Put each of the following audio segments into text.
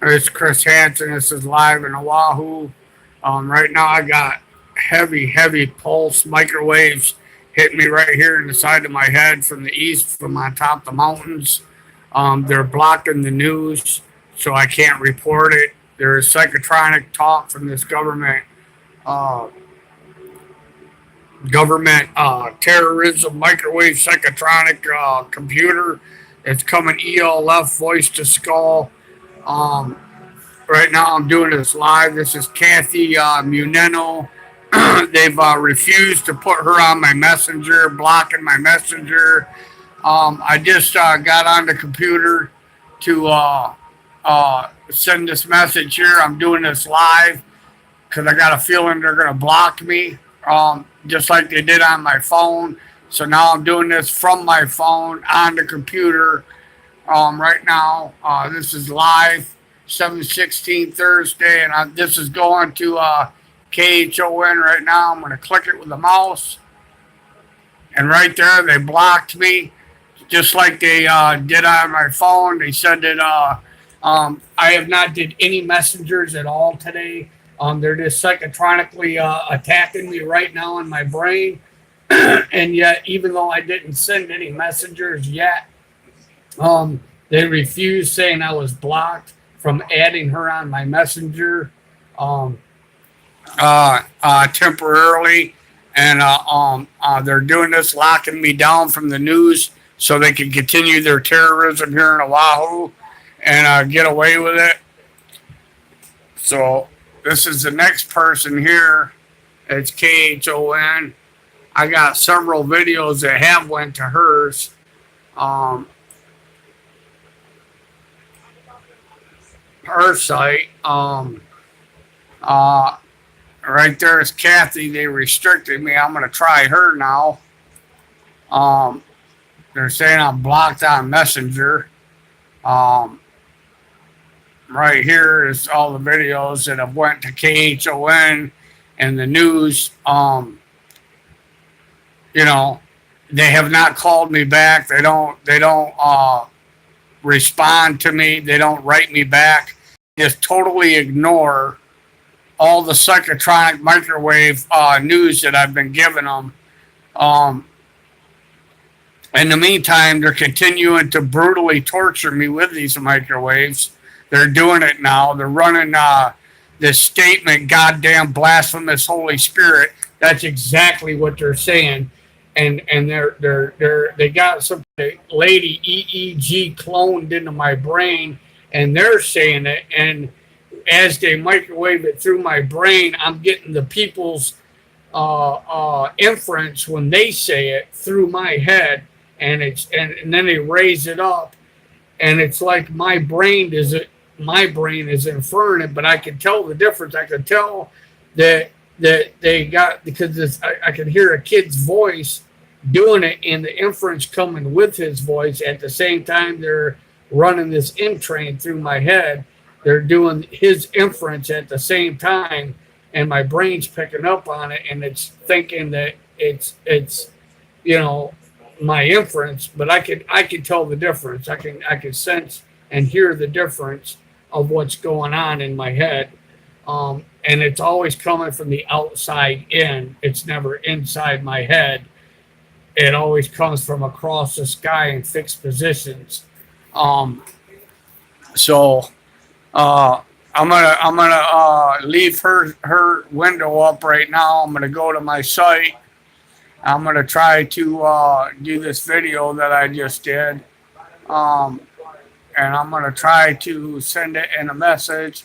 It's Chris Hansen. This is live in Oahu. Right now, I got heavy pulse microwaves hitting me right here in the side of my head from the east, from on top of the mountains. They're blocking the news, so I can't report it. There is psychotronic talk from this uh, government terrorism microwave psychotronic computer. It's coming ELF voice to skull. Um, right now I'm doing this live. This is Kathy Muneno. They've refused to put her on my messenger, blocking my messenger. I just got on the computer to send this message here. I'm doing this live because I got a feeling they're going to block me, just like they did on my phone. So now I'm doing this from my phone on the computer right now. This is live, 7/16 Thursday, and this is going to KHON right now. I'm going to click it with the mouse, and right there they blocked me, just like they did on my phone. They said that I have not did any messengers at all today. They're just psychotronically attacking me right now in my brain, and yet even though I didn't send any messengers yet, they refused, saying I was blocked from adding her on my messenger temporarily, and they're doing this, locking me down from the news so they can continue their terrorism here in Oahu and get away with it. So this is the next person here. It's KHON. I got several videos that have went to hers. Her site. Right there is Kathy. They restricted me. I'm gonna try her now. They're saying I'm blocked on Messenger. Right here is all the videos that have went to KHON and the news. They have not called me back. They don't respond to me. They don't write me back. Just totally ignore all the psychotronic microwave news that I've been giving them. In the meantime, they're continuing to brutally torture me with these microwaves. They're doing it now. They're running this statement, goddamn blasphemous Holy Spirit. That's exactly what they're saying. And they got some lady EEG cloned into my brain, and they're saying it. And as they microwave it through my brain, I'm getting the people's inference when they say it through my head, and then they raise it up, and it's like my brain is inferring it, but I can tell the difference. I can tell that they got, because I can hear a kid's voice doing it, and the inference coming with his voice. At the same time, they're running this entrain through my head. They're doing his inference at the same time, and my brain's picking up on it, and it's thinking that it's my inference. But I can tell the difference. I can sense and hear the difference of what's going on in my head, and it's always coming from the outside in. It's never inside my head. It always comes from across the sky in fixed positions. So I'm gonna leave her window up right now. I'm gonna go to my site. I'm gonna try to do this video that I just did, and I'm gonna try to send it in a message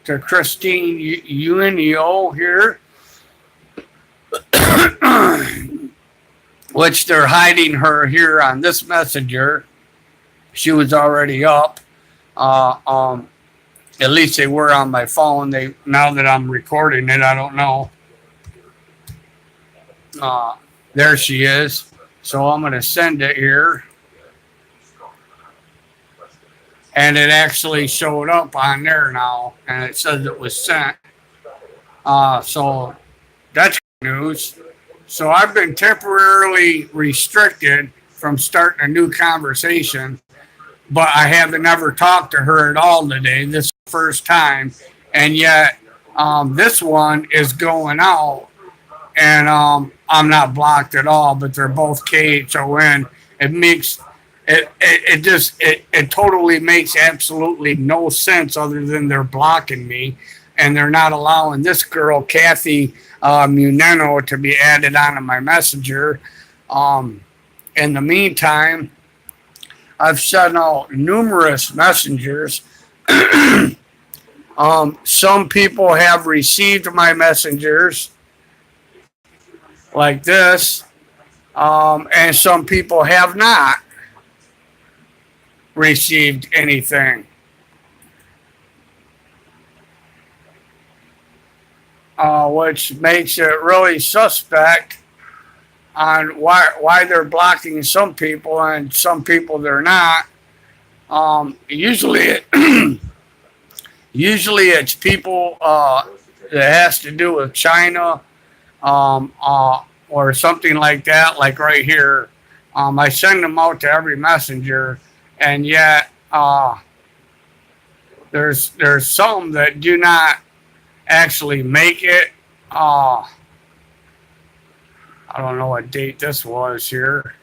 to Christine Unio here. Which they're hiding her here on this messenger. She was already up. At least they were on my phone. Now that I'm recording it, I don't know. There she is. So I'm going to send it here. And it actually showed up on there now, and it says it was sent. So that's good news. So I've been temporarily restricted from starting a new conversation but I haven't never talked to her at all today. This is the first time, and yet this one is going out, and I'm not blocked at all. But they're both KHON. It makes it totally makes absolutely no sense other than they're blocking me, and they're not allowing this girl Kathy Muneno to be added onto my messenger. In the meantime, I've sent out numerous messengers. Some people have received my messengers like this, and some people have not received anything. Which makes it really suspect on why they're blocking some people and some people they're not. Usually it's people that has to do with China, or something like that. Like right here, I send them out to every messenger, and yet there's some that do not actually make it. I don't know what date this was here,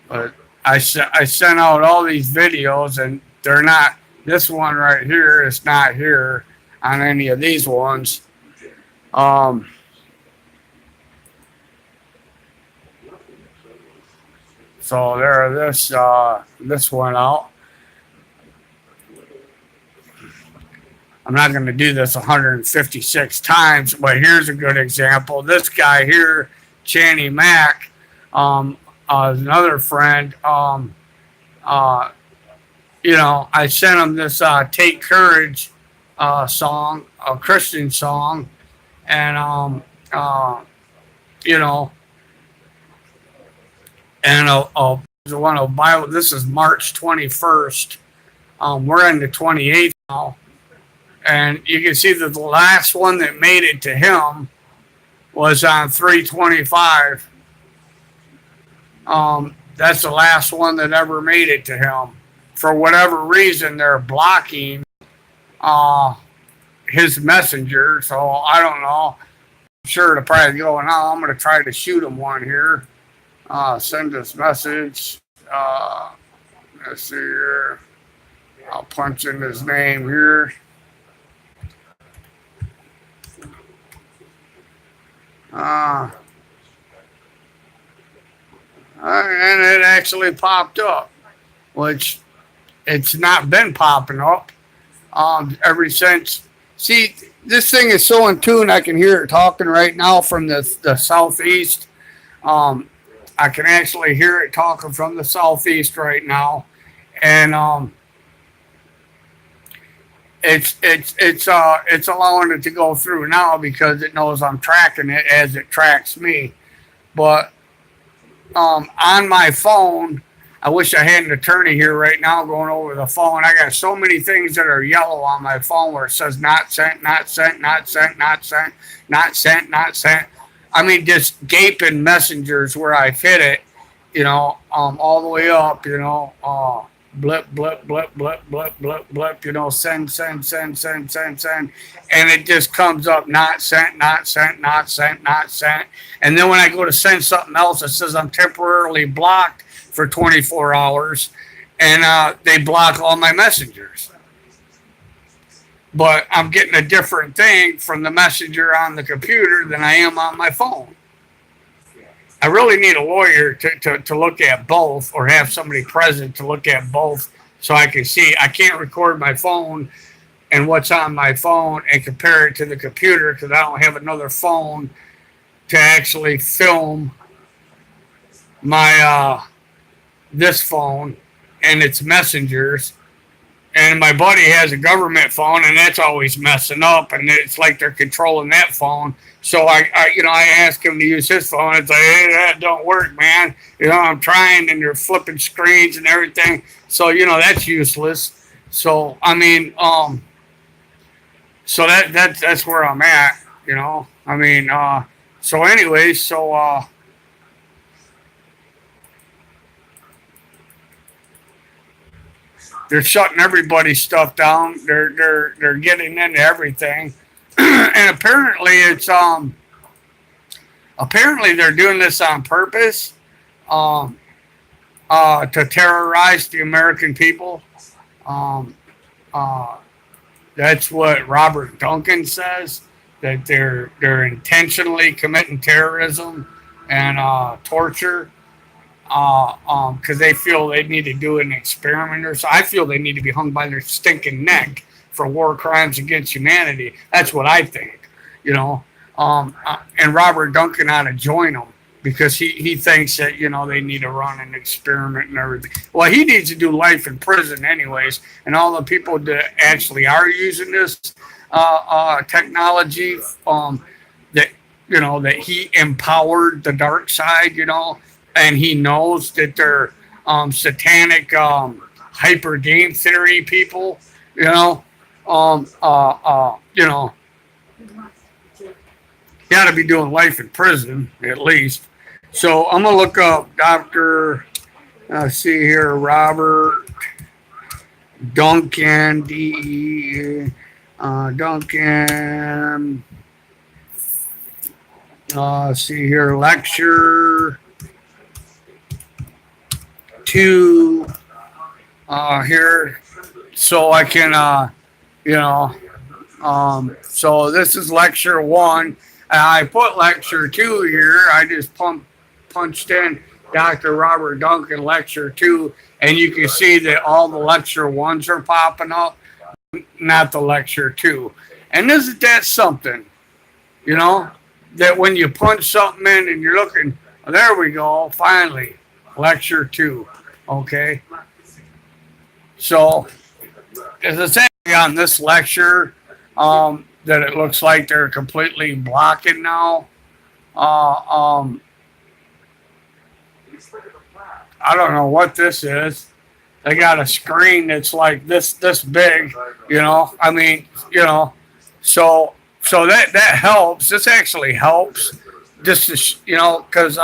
but I sent out all these videos, and they're not. This one right here is not here on any of these ones. So there, this went out. I'm not going to do this 156 times, but here's a good example. This guy here, Channy Mac, another friend. I sent him this "Take Courage" song, a Christian song, and and the one of Bible. This is March 21st. We're in the 28th now, and you can see that the last one that made it to him was on 325. That's the last one that ever made it to him. For whatever reason, they're blocking his messenger. So I don't know. I'm sure it'll probably go now. I'm going to try to shoot him one here. Send this message. Let's see here. I'll punch in his name here. And it actually popped up, which it's not been popping up ever since. See, this thing is so in tune. I can hear it talking right now from the southeast. I can actually hear it talking from the southeast right now, and it's allowing it to go through now because it knows I'm tracking it as it tracks me. But on my phone, I wish I had an attorney here right now going over the phone. I got so many things that are yellow on my phone where it says not sent, not sent, not sent, not sent, not sent, not sent. I mean, just gaping messengers where I've hit it, all the way up, blip, blip, blip, blip, blip, blip, blip, send, send, send, send, send, send. And it just comes up, not sent, not sent, not sent, not sent. And then when I go to send something else, it says I'm temporarily blocked for 24 hours. And they block all my messengers. But I'm getting a different thing from the messenger on the computer than I am on my phone. I really need a lawyer to look at both, or have somebody present to look at both so I can see. I can't record my phone and what's on my phone and compare it to the computer because I don't have another phone to actually film my this phone and its messengers. And my buddy has a government phone, and that's always messing up, and it's like they're controlling that phone. So I ask him to use his phone. It's like, hey, that don't work, man. I'm trying, and they're flipping screens and everything. So that's useless. So I mean, so that's where I'm at. I mean, so anyways, so. they're shutting everybody's stuff down. They're getting into everything, and apparently they're doing this on purpose, um, to terrorize the American people. Um, uh, that's what Robert Duncan says, that they're intentionally committing terrorism and torture, because they feel they need to do an experiment, or so. I feel they need to be hung by their stinking neck for war crimes against humanity. That's what I think, you know. And Robert Duncan ought to join them, because he thinks that, they need to run an experiment and everything. Well, he needs to do life in prison anyways, and all the people that actually are using this technology, that that he empowered the dark side, and he knows that they're satanic, hyper game theory people, um, uh, uh, you know, he ought to be doing life in prison at least. So I'm gonna look up Doctor. See here, Robert Duncan, Duncan. See here, lecture 2. Here, so I can, so this is lecture 1. I put lecture 2 here. I just punched in Dr. Robert Duncan lecture 2, and you can see that all the lecture 1s are popping up, not the lecture 2. And isn't that something? That when you punch something in and you're looking, there we go, finally, lecture 2. Okay. So, it's essentially on this lecture, that it looks like they're completely blocking now. I don't know what this is. They got a screen that's like this big, I mean, so that helps. This actually helps. This is, because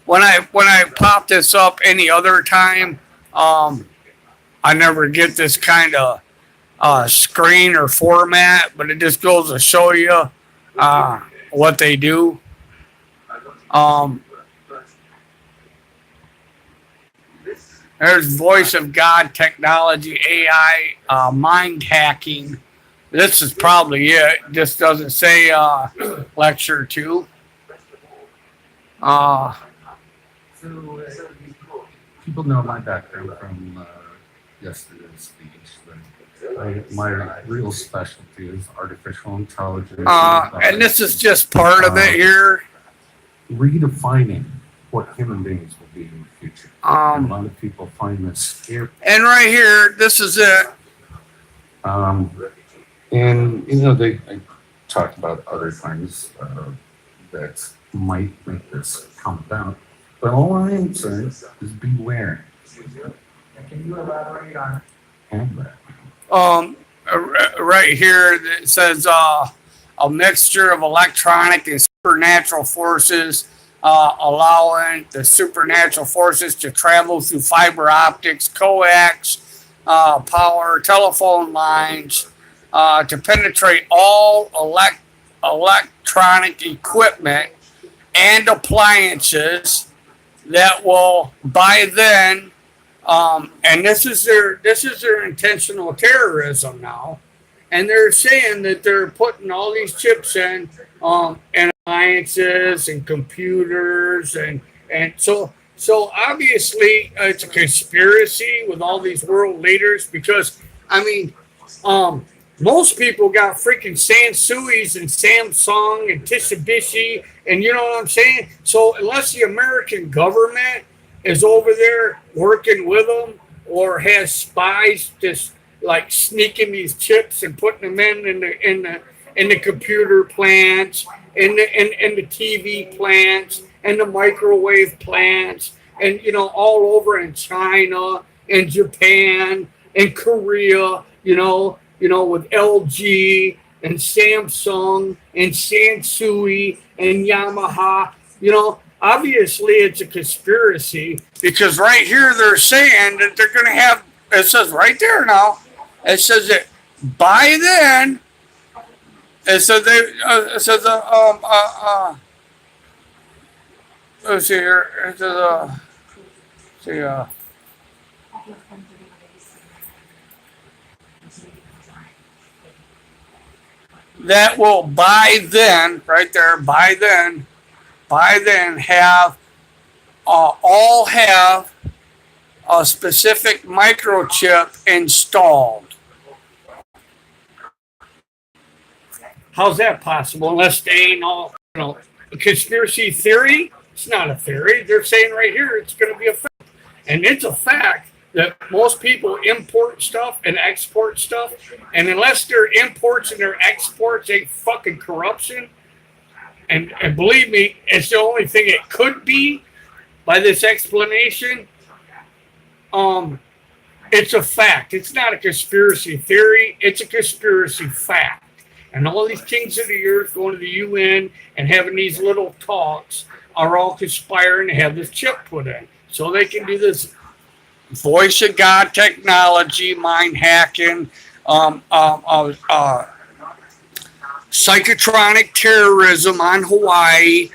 when I pop this up any other time, I never get this kind of screen or format, but it just goes to show you what they do. There's voice of God technology, AI, mind hacking. This is probably it. This doesn't say lecture 2. People know my background from yesterday's speech. My real specialty is artificial intelligence. And this is just part of it here. Redefining what human beings will be in the future. A lot of people find this scary. And right here, this is it. And I talked about other things that might make this come about. But all I am saying is beware. Can you elaborate on that? Right here, it says a mixture of electronic and supernatural forces, allowing the supernatural forces to travel through fiber optics, coax, power, telephone lines, to penetrate all electronic equipment and appliances that will by then, and this is their intentional terrorism now, and they're saying that they're putting all these chips in, and appliances and computers, and so obviously it's a conspiracy with all these world leaders, because I mean, most people got freaking Sansuis and Samsung and Mitsubishi, and you know what I'm saying? So unless the American government is over there working with them, or has spies just like sneaking these chips and putting them in the computer plants, in the TV plants, and the microwave plants, and all over in China and Japan and Korea, with LG and Samsung and Sansui and Yamaha, obviously it's a conspiracy, because right here they're saying that they're going to have it says right there now. It says that by then, it says they, it says, let's see here, it says, see, that will by then, right there, by then have, all have a specific microchip installed. How's that possible? Unless they ain't all, a conspiracy theory? It's not a theory. They're saying right here it's going to be a fact. And it's a fact that most people import stuff and export stuff. And unless their imports and their exports ain't fucking corruption, and believe me, it's the only thing it could be by this explanation, it's a fact. It's not a conspiracy theory. It's a conspiracy fact. And all these kings of the earth going to the UN and having these little talks are all conspiring to have this chip put in. So they can do this voice of God technology, mind hacking, psychotronic terrorism on Hawaii,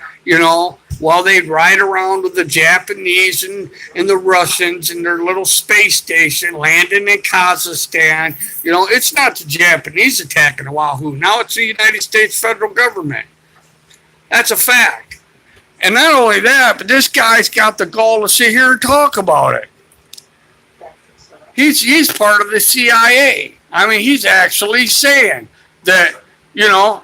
while they ride around with the Japanese and the Russians and their little space station landing in Kazakhstan. It's not the Japanese attacking Oahu. Now it's the United States federal government. That's a fact. And not only that, but this guy's got the gall to sit here and talk about it. He's part of the CIA. I mean, he's actually saying that,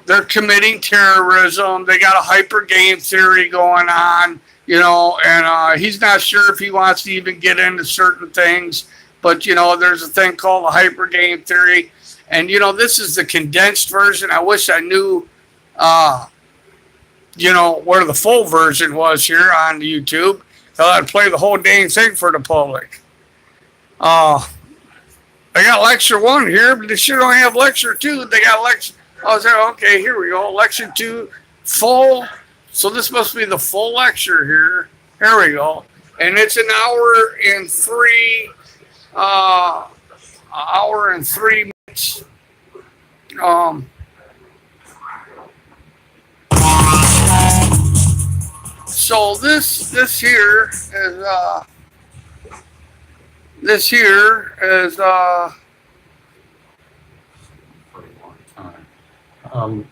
they're committing terrorism. They got a hyper game theory going on, and he's not sure if he wants to even get into certain things. But, there's a thing called the hyper game theory. And, this is the condensed version. I wish I knew, where the full version was here on YouTube. So I'd play the whole dang thing for the public. I got lecture 1 here, but they sure don't have lecture 2. They got lecture. I was like, okay, here we go. Lecture 2, full. So this must be the full lecture here. Here we go. And it's an hour and 3 minutes. So this here is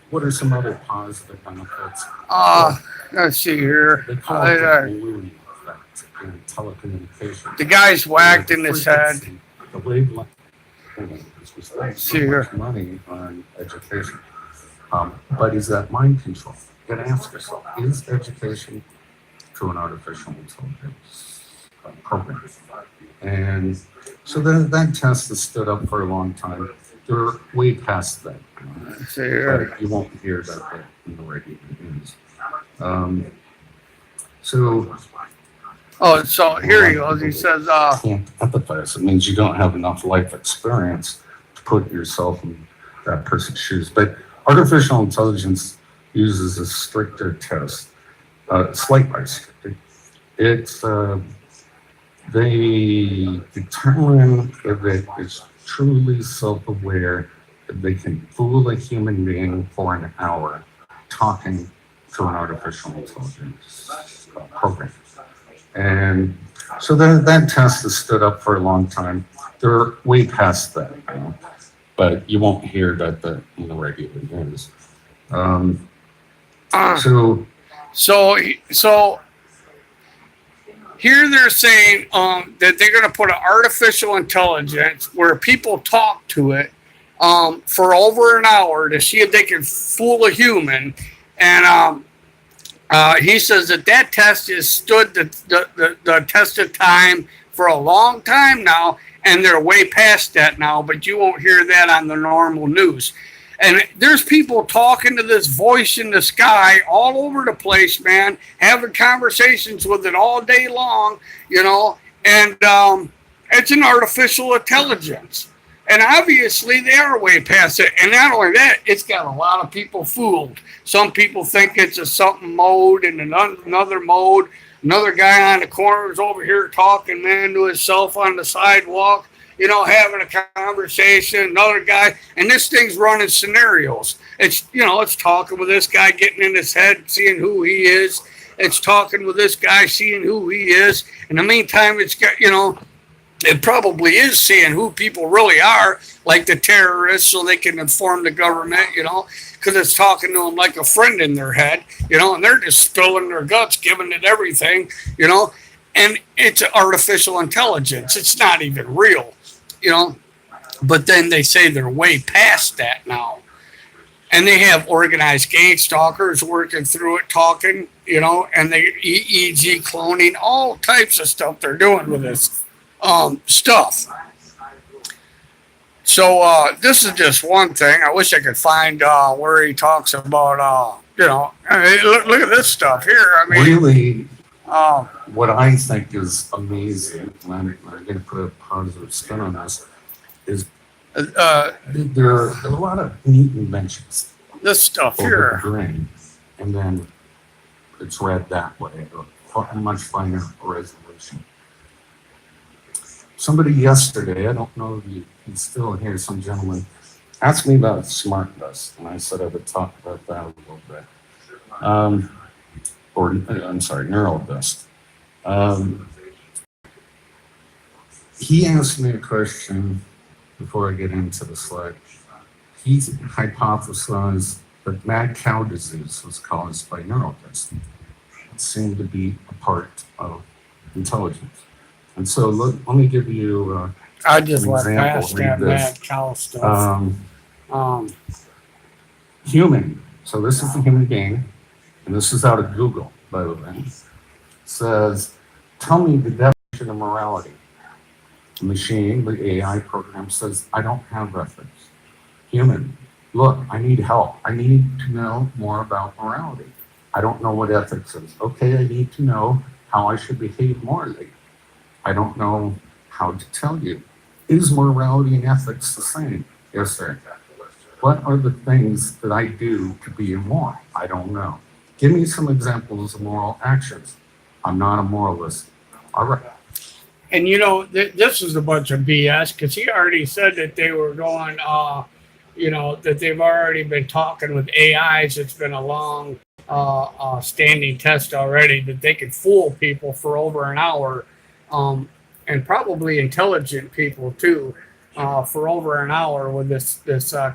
what are some other positive benefits? Let's see here. They call it the balloon effect in telecommunications. The guy's whacked in his head. The wavelength we spend so much money on education. But is that mind control? You gotta ask yourself, is education through an artificial intelligence program? And so that test has stood up for a long time. They're way past that. But you won't hear that in the radio news. So here he goes. He says, can't empathize. It means you don't have enough life experience to put yourself in that person's shoes. But artificial intelligence uses a stricter test, slightly stricter. It's they determine if it is truly self-aware, that they can fool a human being for an hour talking to an artificial intelligence program. And so that test has stood up for a long time. They're way past that, but you won't hear that in the regular news. So here they're saying that they're going to put an artificial intelligence where people talk to it for over an hour to see if they can fool a human. And he says that test has stood the test of time for a long time now, and they're way past that now, but you won't hear that on the normal news. And there's people talking to this voice in the sky all over the place, man, having conversations with it all day long, and it's an artificial intelligence. And obviously they are way past it. And not only that, it's got a lot of people fooled. Some people think it's a something mode and another mode. Another guy on the corner is over here talking, man, to himself on the sidewalk. having a conversation, another guy, and this thing's running scenarios. It's, it's talking with this guy, getting in his head, seeing who he is. It's talking with this guy, seeing who he is. In the meantime, it's got, it probably is seeing who people really are, like the terrorists, so they can inform the government, because it's talking to them like a friend in their head, and they're just spilling their guts, giving it everything, and it's artificial intelligence. It's not even real, but then they say they're way past that now. And they have organized gang stalkers working through it, talking, and they EEG cloning, all types of stuff they're doing with this stuff. So this is just one thing. I wish I could find where he talks about, look at this stuff here. I mean, really, what I think is amazing, and I'm going to put a positive spin on this, is there are a lot of neat inventions. This stuff over here. the brain, and then it's read that way, a much finer resolution. Somebody yesterday, I don't know if he's still here, some gentleman, asked me about smart dust, and I said I would talk about that a little bit. Neural dust. He asked me a question before I get into the slide. He hypothesized that mad cow disease was caused by neural dust. It seemed to be a part of intelligence. And so let me give you I just an went example. past Read that this. mad cow stuff. Human. So this is the human being, and this is out of Google, by the way. It says, tell me the definition of morality. The machine, the AI program says, I don't have ethics. Human, look, I need help. I need to know more about morality. I don't know what ethics is. Okay, I need to know how I should behave morally. I don't know how to tell you. Is morality and ethics the same? Yes, sir. What are the things that I do to be immoral? I don't know. Give me some examples of moral actions. I'm not a moralist. All right. And this is a bunch of BS, because he already said that they were going, that they've already been talking with AIs. It's been a long standing test already, that they could fool people for over an hour, and probably intelligent people too, for over an hour with this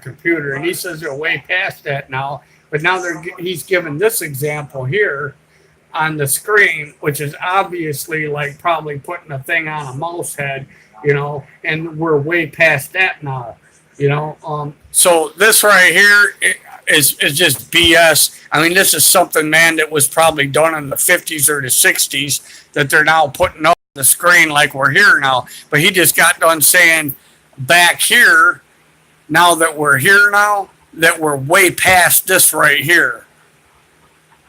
computer. And he says they're way past that now. But now he's given this example here on the screen, which is obviously like probably putting a thing on a mouse head, and we're way past that now, So this right here is just BS. I mean, this is something, man, that was probably done in the 50s or the 60s that they're now putting up on the screen like we're here now. But he just got done saying back here, now that we're here now, that we're way past this right here.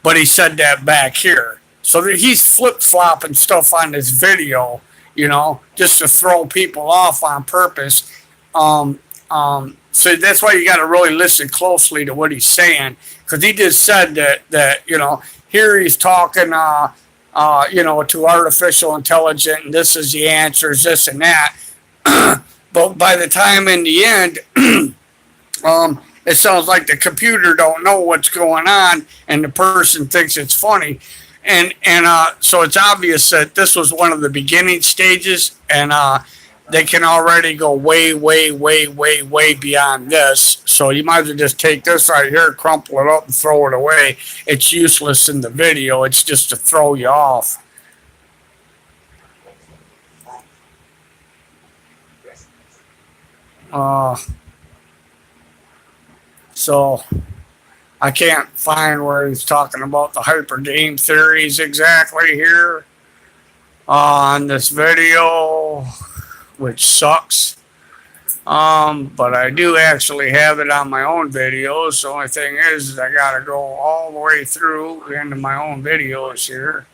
But he said that back here. So he's flip-flopping stuff on this video, just to throw people off on purpose. So that's why you got to really listen closely to what he's saying, because he just said that here he's talking, to artificial intelligence, and this is the answers, this and that. But by the time in the end, it sounds like the computer don't know what's going on, and the person thinks it's funny. And so it's obvious that this was one of the beginning stages, and they can already go way, way, way, way, way beyond this. So you might as well just take this right here, crumple it up, and throw it away. It's useless in the video. It's just to throw you off. So I can't find where he's talking about the hyper game theories exactly here on this video, which sucks. But I do actually have it on my own videos. The only thing is I got to go all the way through into my own videos here.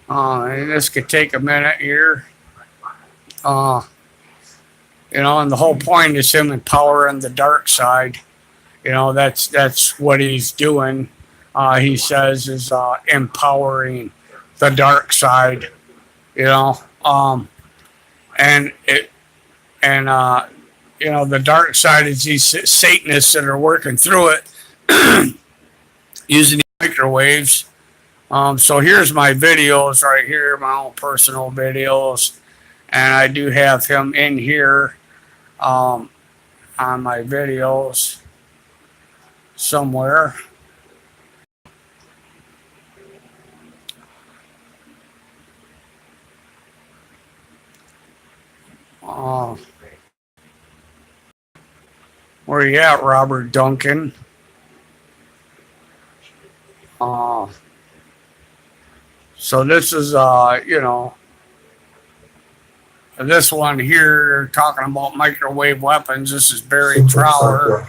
And this could take a minute here. And the whole point is him empowering the dark side. That's what he's doing. He says is empowering the dark side. And you know, the dark side is these Satanists that are working through it using the microwaves. So here's my videos right here, my own personal videos, and I do have him in here on my videos somewhere. Where you at, Robert Duncan? So this is, you know, this one here talking about microwave weapons. This is Barry Trower.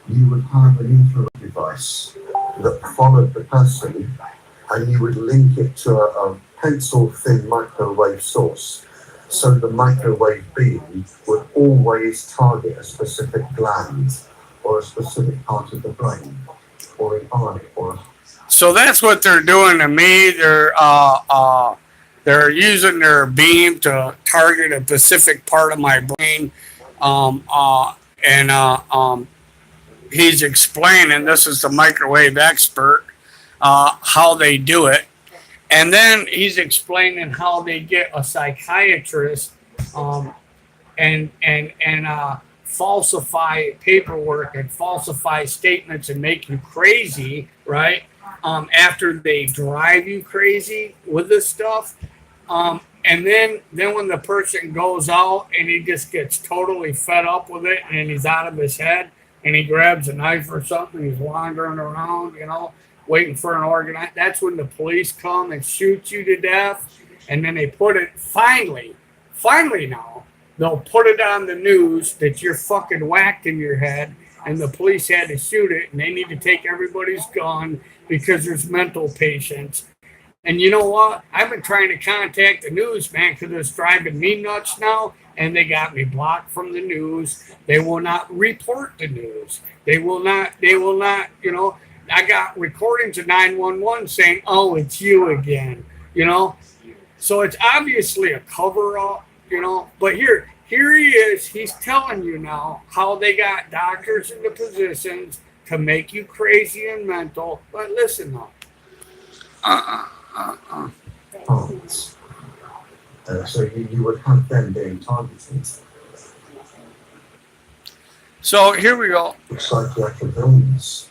You would have an infrared device that followed the person, and you would link it to a pencil-thin microwave source. So the microwave beam would always target a specific gland or a specific part of the brain or an eye or a... So that's what they're doing to me. They're using their beam to target a specific part of my brain. He's explaining, this is the microwave expert, how they do it. And then he's explaining how they get a psychiatrist and falsify paperwork and falsify statements and make you crazy, right? After they drive you crazy with this stuff. And then when the person goes out and he just gets totally fed up with it and he's out of his head and he grabs a knife or something, he's wandering around, you know, waiting for an organized, that's when the police come and shoot you to death. And then they put it, finally now, they'll put it on the news that you're fucking whacked in your head and the police had to shoot it and they need to take everybody's gun because there's mental patients. And you know what? I've been trying to contact the news, man, because it's driving me nuts now, and they got me blocked from the news. They will not report the news. They will not, you know. I got recordings of 911 saying, oh, it's you again, you know. So it's obviously a cover-up, you know. But here he is. He's telling you now how they got doctors in the positions to make you crazy and mental. But listen now. So you would have them being targeted. So here we go. Psychiatric illness.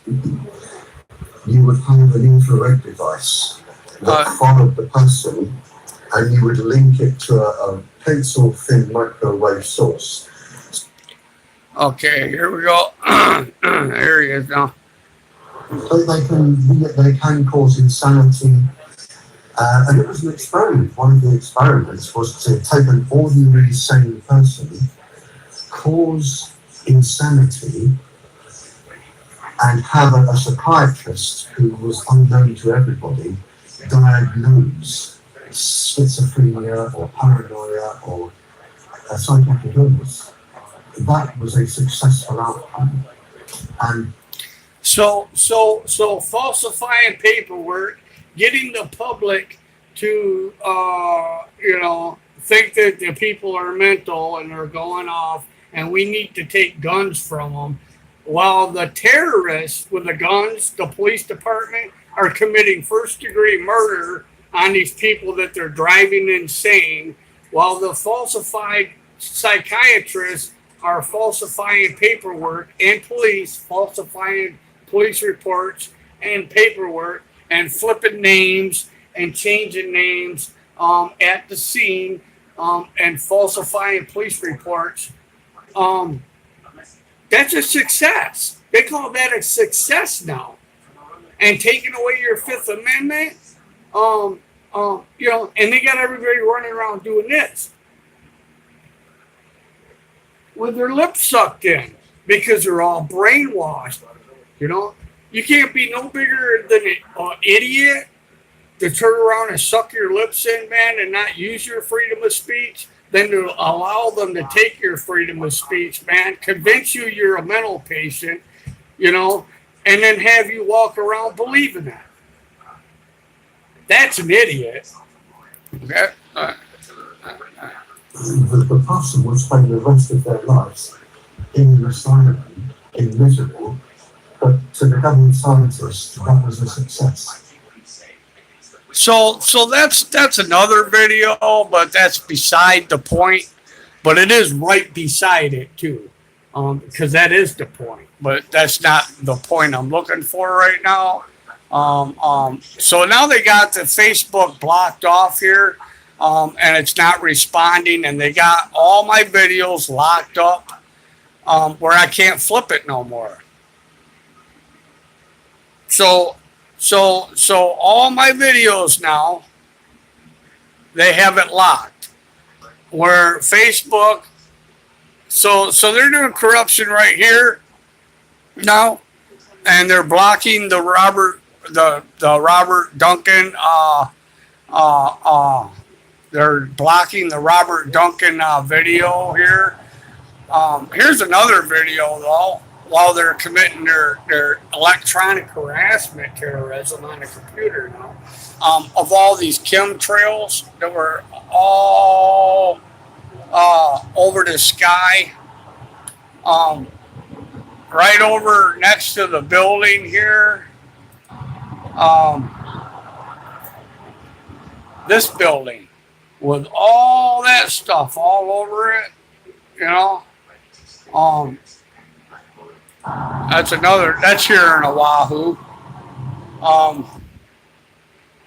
You would have an infrared device that followed the person, and you would link it to a pencil-thin microwave source. Okay, here we go. There he is now. So they can cause insanity. And it was an experiment. One of the experiments was to take an ordinary sane person, cause insanity, and have a psychiatrist who was unknown to everybody diagnose schizophrenia or paranoia or a psychiatric illness. That was a successful outcome. And So falsifying paperwork, getting the public to, you know, think that the people are mental and they're going off and we need to take guns from them, while the terrorists with the guns, the police department, are committing first-degree murder on these people that they're driving insane, while the falsified psychiatrists are falsifying paperwork and police, falsifying police reports and paperwork and flipping names and changing names at the scene and falsifying police reports. That's a success. They call that a success now. And taking away your Fifth Amendment, you know, and they got everybody running around doing this with their lips sucked in because they're all brainwashed. You know, you can't be no bigger than an idiot to turn around and suck your lips in, man, and not use your freedom of speech than to allow them to take your freedom of speech, man, convince you you're a mental patient, you know, and then have you walk around believing that. That's an idiot. Okay. the person would spend the rest of their lives in an asylum, in misery, but to the government scientists, that was a success. So that's another video, but that's beside the point. But it is right beside it too, because that is the point. But that's not the point I'm looking for right now. So now they got the Facebook blocked off here, and it's not responding, and they got all my videos locked up, where I can't flip it no more. So all my videos now, they have it locked. Where Facebook, so they're doing corruption right here now, and they're blocking the Robert Duncan. They're blocking the Robert Duncan video here. Here's another video though. While they're committing their electronic harassment terrorism on the computer now, of all these chemtrails that were all over the sky, right over next to the building here, this building with all that stuff all over it, you know. That's here in Oahu.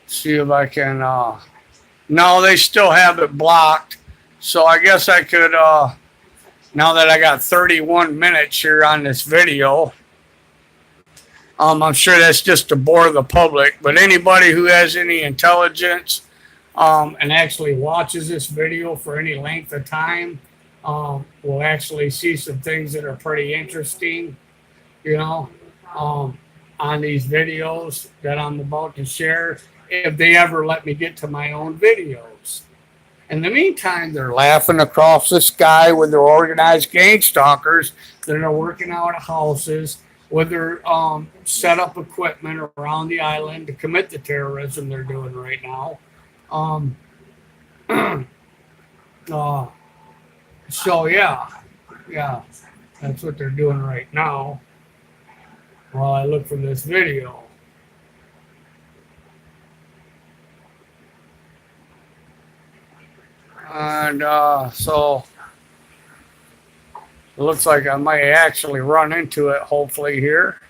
See if I can, no, they still have it blocked. So I guess I could, now that I got 31 minutes here on this video, I'm sure that's just to bore the public, but anybody who has any intelligence, and actually watches this video for any length of time, will actually see some things that are pretty interesting, you know, on these videos that I'm about to share, if they ever let me get to my own videos. In the meantime, they're laughing across the sky with their organized gang stalkers that are working out of houses with their set up equipment around the island to commit the terrorism they're doing right now. So yeah, that's what they're doing right now while I look for this video. And so it looks like I might actually run into it, hopefully, here.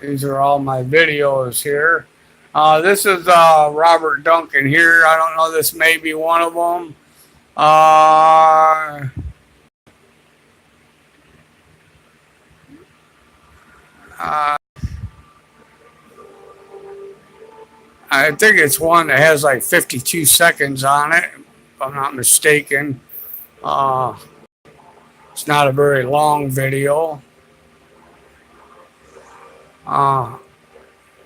These are all my videos here. This is Robert Duncan here. I don't know, this may be one of them. I think it's one that has like 52 seconds on it, if I'm not mistaken. It's not a very long video.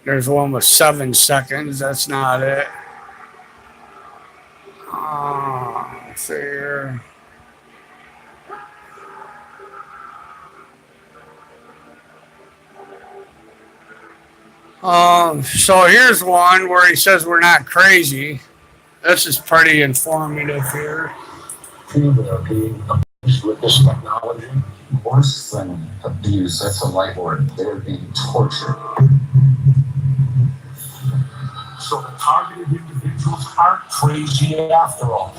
There's one with 7 seconds. That's not it. Let's see here. So here's one where he says we're not crazy. This is pretty informative here. People are being abused with this technology. Worse than abuse, that's a light word. They're being tortured. So the targeted individuals aren't crazy after all.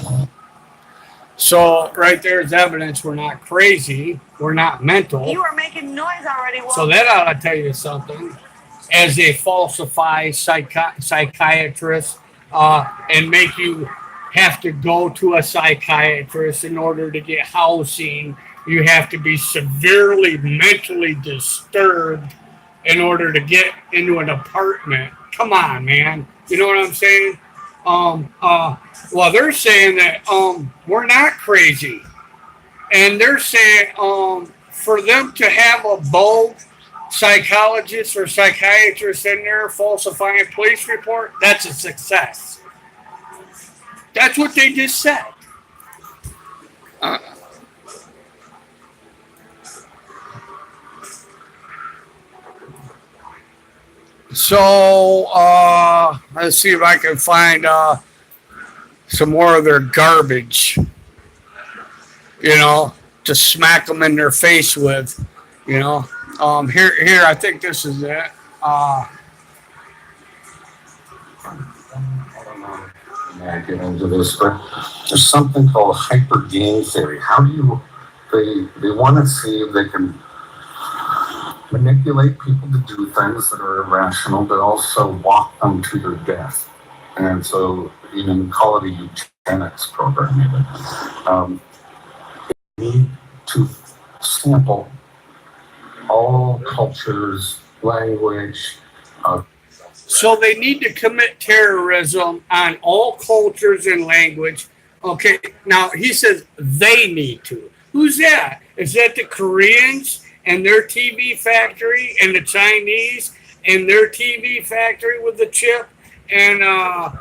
So right there's evidence we're not crazy. We're not mental. You are making noise already. So that ought to tell you something. As they falsify psychiatrists and make you have to go to a psychiatrist in order to get housing. You have to be severely mentally disturbed in order to get into an apartment. Come on, man. You know what I'm saying? Well, they're saying that we're not crazy. And they're saying for them to have a bold psychologist or psychiatrist in there falsifying a police report, that's a success. That's what they just said. So let's see if I can find some more of their garbage. You know, to smack them in their face with. You know, here I think this is it. I don't know. May I get into this? But there's something called hyper game theory. How do you? They want to see if they can manipulate people to do things that are irrational, but also walk them to their death. And so, even call it a eugenics program. Even. They need to sample all cultures, language. So they need to commit terrorism on all cultures and language. Okay, now he says they need to. Who's that? Is that the Koreans and their TV factory, and the Chinese and their TV factory with the chip, and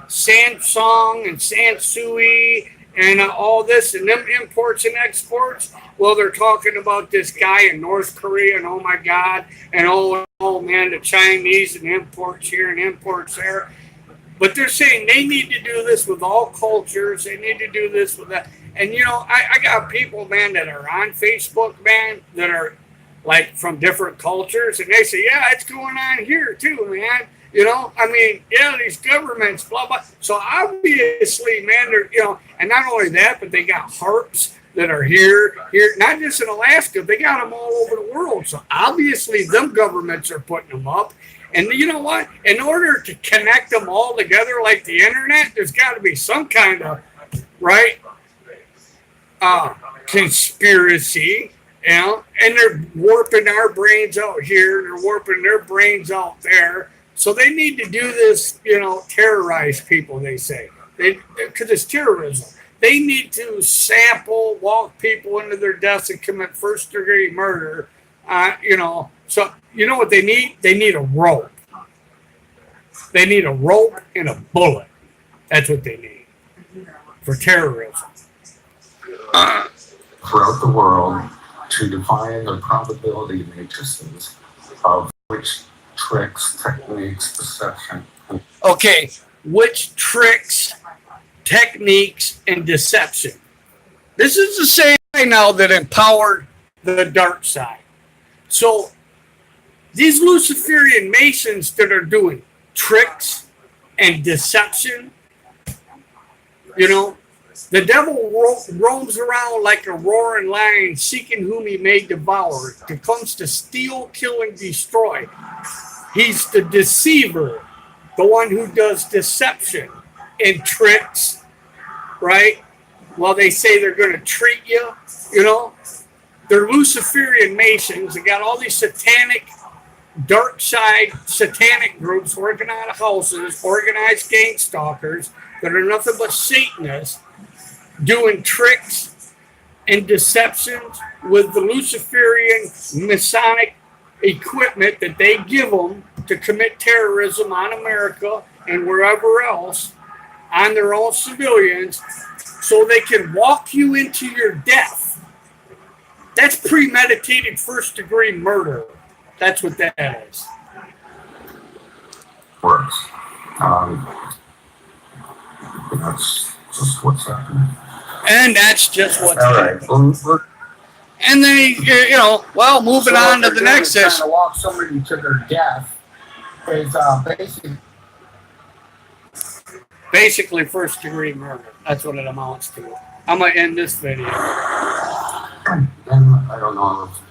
Samsung and Sansui and all this, and them imports and exports? Well, they're talking about this guy in North Korea, and oh my God, and oh man, the Chinese and imports here and imports there. But they're saying they need to do this with all cultures. They need to do this with that. And you know, I got people, man, that are on Facebook, man, that are like from different cultures, and they say, yeah, it's going on here too, man. You know, I mean, yeah, these governments, blah, blah. So obviously, man, they're, you know, and not only that, but they got harps that are here, not just in Alaska, they got them all over the world. So obviously, them governments are putting them up. And you know what? In order to connect them all together like the internet, there's got to be some kind of, right, conspiracy, you know, and they're warping our brains out here, they're warping their brains out there. So they need to do this, you know, terrorize people, they say, because it's terrorism. They need to sample, walk people into their deaths and commit first-degree murder, you know. So you know what they need? They need a rope. They need a rope and a bullet. That's what they need for terrorism. Throughout the world to define the probability matrices of which tricks, techniques, deception. Okay, which tricks, techniques, and deception. This is the same thing now that empowered the dark side. So these Luciferian Masons that are doing tricks and deception, you know, the devil roams around like a roaring lion, seeking whom he may devour. He comes to steal, kill, and destroy. He's the deceiver, the one who does deception and tricks, right? Well, they say they're going to treat you, you know. They're Luciferian Masons. They got all these satanic, dark side satanic groups working out of houses, organized gang stalkers that are nothing but Satanists, doing tricks and deceptions with the Luciferian Masonic equipment that they give them to commit terrorism on America and wherever else, on their own civilians, so they can walk you into your death. That's premeditated first-degree murder. That's what that is. Works. That's just what's happening. And that's just what's All right. happening. And then, you know, well, moving on to the next Trying issue. to walk somebody to their death is Basically first-degree murder. That's what it amounts to. I'm going to end this video. Then I don't know if